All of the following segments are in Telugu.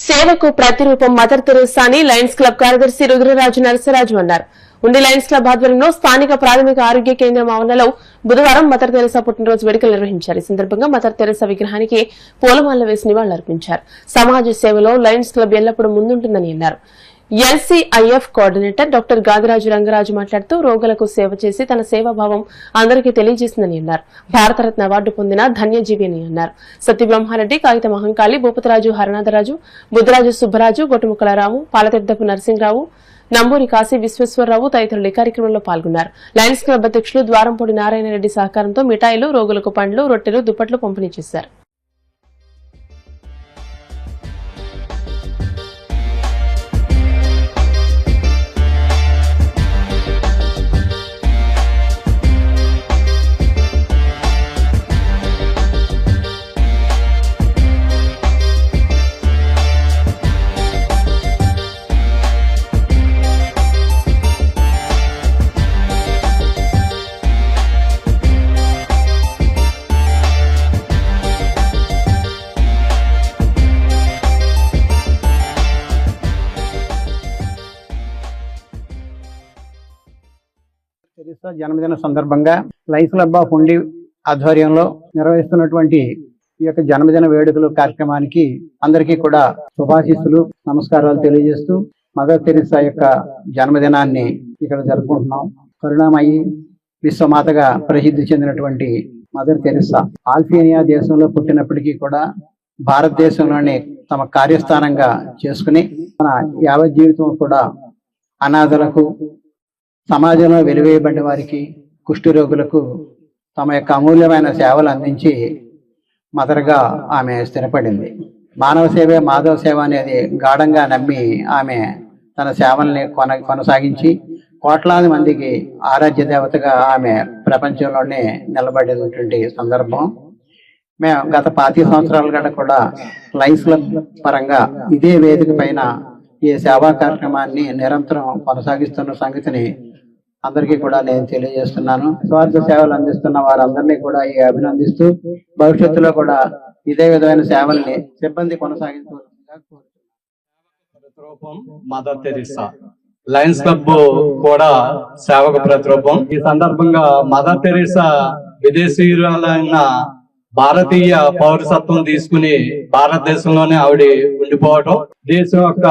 సేవకు ప్రతిరూపం మదర్ తెరెసా అని లయన్స్ క్లబ్ కార్యదర్శి రుద్రరాజు నరసరాజు అన్నారు. ఉండి లయన్స్ క్లబ్ ఆధ్వర్యంలో స్థానిక ప్రాథమిక ఆరోగ్య కేంద్రం ఆవరణలో బుధవారం మదర్ తెరెసా పుట్టినరోజు వేడుకలు నిర్వహించారు. ఈ సందర్భంగా మదర్ తెరెసా విగ్రహానికి పూలమాలలు వేసి నివాళులర్పించారు. సమాజ సేవలో లయన్స్ క్లబ్ ఎల్లప్పుడూ ముందుంటుందని అన్నారు. LCIF coordinator doctor Gadiraju Rangaraju మాట్లాడుతూ రోగులకు సేవ చేసి తన సేవాభావం అందరికీ తెలియజేసిందని అన్నారు. భారతరత్న అవార్డు పొందిన ధన్యజీవి అని అన్నారు. సత్యబ్రహ్మారెడ్డి, కాగిత మహంకాళి, భూపతిరాజు, హరనాథరాజు, బుద్ధరాజు సుబ్బరాజు, గొట్టుముక్కల రాము, పాలతీర్థపు నరసింహరావు, నంబూరి కాశీ విశ్వేశ్వరరావు తదితరులు ఈ కార్యక్రమంలో పాల్గొన్నారు. లయన్స్ క్లబ్ అధ్యక్షులు ద్వారంపూడి నారాయణరెడ్డి సహకారంతో మిఠాయిలు, రోగులకు పండ్లు, రొట్టెలు, దుప్పట్లు పంపిణీ చేశారు. తెరెసా జన్మదిన సందర్భంగా లయన్స్ క్లబ్ ఆఫ్ ఉండి ఆధ్వర్యంలో నిర్వహిస్తున్నటువంటి ఈ యొక్క జన్మదిన వేడుకలు కార్యక్రమానికి అందరికీ కూడా శుభాశీస్సులు, నమస్కారాలు తెలియజేస్తూ మదర్ తెరెసా యొక్క జన్మదినాన్ని ఇక్కడ జరుపుకుంటున్నాం. కరుణామయి విశ్వమాతగా ప్రసిద్ధి చెందినటువంటి మదర్ తెరెసా ఆల్బేనియా దేశంలో పుట్టినప్పటికీ కూడా భారతదేశంలోనే తమ కార్యస్థానంగా చేసుకుని మన యావత్ జీవితం కూడా అనాథలకు, సమాజంలో వెలివేయబడిన వారికి, కుష్టి రోగులకు తమ యొక్క అమూల్యమైన సేవలు అందించి మదర్గా ఆమె స్థిరపడింది. మానవ సేవే మాధవ సేవ అనేది గాఢంగా నమ్మి ఆమె తన సేవల్ని కొనసాగించి కోట్లాది మందికి ఆరాధ్య దేవతగా ఆమె ప్రపంచంలోనే నిలబడినటువంటి సందర్భం. మేము గత 25 సంవత్సరాలుగా కూడా లయన్స్ క్లబ్ పరంగా ఇదే వేదిక పైన ఈ సేవా కార్యక్రమాన్ని నిరంతరం కొనసాగిస్తున్న సంగతిని అందరికీ కూడా నేను తెలియజేస్తున్నాను. స్వార్థ సేవలు అందిస్తున్న వారందరినీ కూడా అభినందిస్తూ భవిష్యత్తులో కూడా ఇదే విధమైన సేవల్ని సిబ్బంది కొనసాగించవలసిందిగా కోరుతున్నాను. మదర్ తెరెసా లయన్స్ క్లబ్ కూడా సేవకు ప్రతిరూపం. ఈ సందర్భంగా మదర్ తెరెసా విదేశీయులైన భారతీయ పౌరసత్వం తీసుకుని భారతదేశంలోనే ఆవిడ ఉండిపోవటం, దేశం యొక్క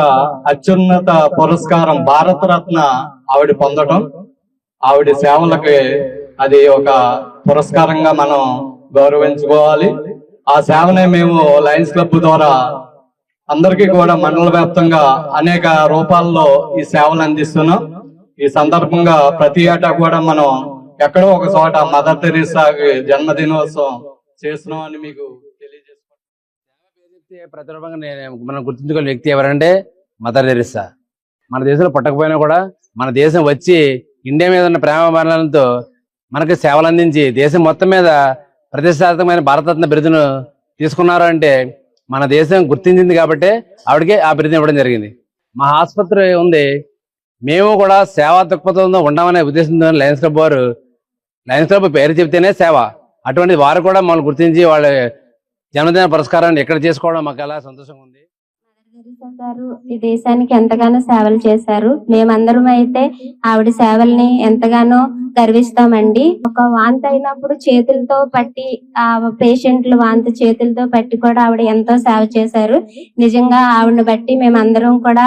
అత్యున్నత పురస్కారం భారతరత్న ఆవిడ పొందటం, ఆవిడ సేవలకి అది ఒక పురస్కారంగా మనం గౌరవించుకోవాలి. ఆ సేవనే మేము లయన్స్ క్లబ్ ద్వారా అందరికీ కూడా మండల వ్యాప్తంగా అనేక రూపాల్లో ఈ సేవలు అందిస్తున్నాం. ఈ సందర్భంగా ప్రతి ఏటా కూడా మనం ఎక్కడో ఒక చోట మదర్ తెరెసా జన్మదినోత్సవం చేస్తున్నామని మీకు తెలియజేసుకుంటాం. ప్రతిరూపంగా మనం గుర్తుంచుకునే వ్యక్తి ఎవరంటే మదర్ తెరెసా. మన దేశంలో పుట్టకపోయినా కూడా మన దేశం వచ్చి ఇండియా మీద ఉన్న ప్రేమ మరణాలతో మనకి సేవలు అందించి దేశం మొత్తం మీద ప్రతిష్టాత్మకమైన భారతరత్న బిరుదును తీసుకున్నారు అంటే మన దేశం గుర్తించింది కాబట్టి ఆవిడకే ఆ బిరుదుని ఇవ్వడం జరిగింది. మా ఆసుపత్రి ఉంది, మేము కూడా సేవా దృక్పథంతో ఉండమనే ఉద్దేశంతో లయన్స్ క్లబ్ వారు, లయన్స్ క్లబ్ పేరు చెబితేనే సేవ, అటువంటి వారు కూడా మమ్మల్ని గుర్తించి వాళ్ళ జన్మదిన పురస్కారాన్ని ఎక్కడ చేసుకోవడం మాకు ఎలా సంతోషంగా ఉంది. తెరెసా గారు ఈ దేశానికి ఎంతగానో సేవలు చేశారు. మేమందరం అయితే ఆవిడ సేవల్ని ఎంతగానో గర్విస్తామండి. ఒక వాంతి అయినప్పుడు చేతులతో పట్టి ఆ పేషెంట్లు వాంతి చేతులతో పట్టి కూడా ఆవిడ ఎంతో సేవ చేశారు. నిజంగా ఆవిడని బట్టి మేమందరం కూడా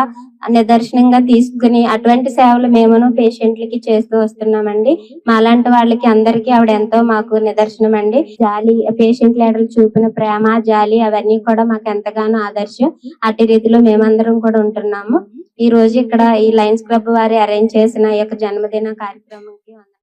నిదర్శనంగా తీసుకుని అటువంటి సేవలు మేమును పేషెంట్లకి చేస్తూ వస్తున్నామండి. మాలాంటి వాళ్ళకి అందరికీ ఆవిడ ఎంతో మాకు నిదర్శనం అండి. జాలి, పేషెంట్ లీడర్లు చూపిన ప్రేమ, జాలి అవన్నీ కూడా మాకు ఎంతగానో ఆదర్శం. అట్టి రీతిలో మేమందరం కూడా ఉంటున్నాము. ఈ రోజు ఇక్కడ ఈ లయన్స్ క్లబ్ వారి అరేంజ్ చేసిన ఈ యొక్క జన్మదిన కార్యక్రమంకి